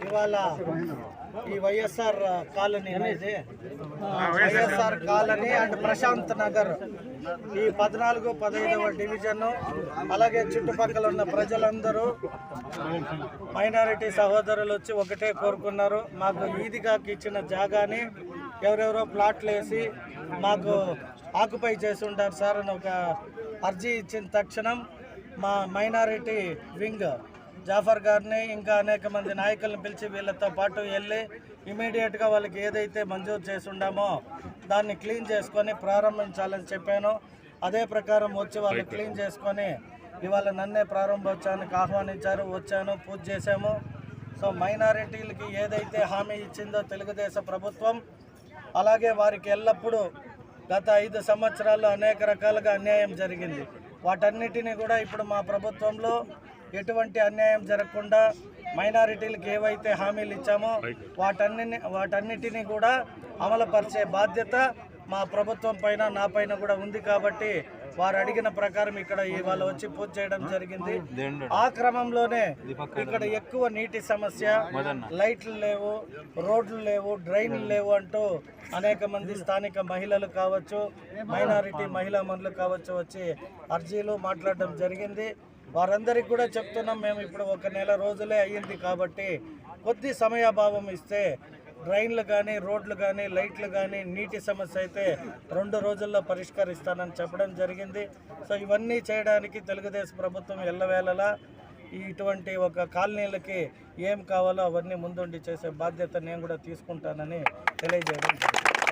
ఇవాళ ఈ వైఎస్ఆర్ కాలనీ అనేది వైఎస్ఆర్ కాలనీ అండ్ ప్రశాంత్ నగర్ ఈ 14, 15వ డివిజన్ అలాగే చుట్టుపక్కల ఉన్న ప్రజలందరూ మైనారిటీ సహోదరులు వచ్చి ఒకటే కోరుకున్నారు. మాకు ఈదిగాకి ఇచ్చిన జాగాని ఎవరెవరో ప్లాట్లు వేసి మాకు ఆక్యుపై చేసి ఉంటారు సార్ అని ఒక అర్జీ ఇచ్చిన తక్షణం మా మైనారిటీ వింగ్ జాఫర్ గారిని ఇంకా అనేక మంది నాయకులను పిలిచి వీళ్ళతో పాటు వెళ్ళి ఇమీడియట్గా వాళ్ళకి ఏదైతే మంజూరు చేసి ఉండామో దాన్ని క్లీన్ చేసుకొని ప్రారంభించాలని చెప్పాను. అదే ప్రకారం వచ్చి వాళ్ళు క్లీన్ చేసుకొని ఇవాళ నన్నే ప్రారంభోత్సవానికి ఆహ్వానించారు. వచ్చాను, పూజ చేశాము. సో మైనారిటీలకి ఏదైతే హామీ ఇచ్చిందో తెలుగుదేశం ప్రభుత్వం, అలాగే వారికి ఎల్లప్పుడూ గత 5 సంవత్సరాల్లో అనేక రకాలుగా అన్యాయం జరిగింది. వాటన్నిటినీ కూడా ఇప్పుడు మా ప్రభుత్వంలో ఎటువంటి అన్యాయం జరగకుండా మైనారిటీలకు ఏవైతే హామీలు ఇచ్చామో వాటన్నిటినీ కూడా అమలుపరిచే బాధ్యత మా ప్రభుత్వం పైన, నా పైన కూడా ఉంది. కాబట్టి వారు అడిగిన ప్రకారం ఇక్కడ ఇవాళ వచ్చి పూజ చేయడం జరిగింది. ఆ క్రమంలోనే ఇక్కడ ఎక్కువ నీటి సమస్య, లైట్లు లేవు, రోడ్లు లేవు, డ్రైన్లు లేవు అంటూ అనేక మంది స్థానిక మహిళలు కావచ్చు, మైనారిటీ మహిళా మనులు కావచ్చు వచ్చి అర్జీలు మాట్లాడడం జరిగింది. వారందరికీ కూడా చెప్తున్నాం, మేము ఇప్పుడు 1 నెల రోజులే అయ్యింది కాబట్టి కొద్ది సమయాభావం ఇస్తే డ్రైన్లు కానీ, రోడ్లు కానీ, లైట్లు కానీ, నీటి సమస్య అయితే 2 రోజుల్లో పరిష్కరిస్తానని చెప్పడం జరిగింది. సో ఇవన్నీ చేయడానికి తెలుగుదేశం ప్రభుత్వం ఎల్లవేళలా ఇటువంటి ఒక కాలనీలకి ఏం కావాలో అవన్నీ ముందుండి చేసే బాధ్యత నేను కూడా తీసుకుంటానని తెలియజేయడం జరిగింది.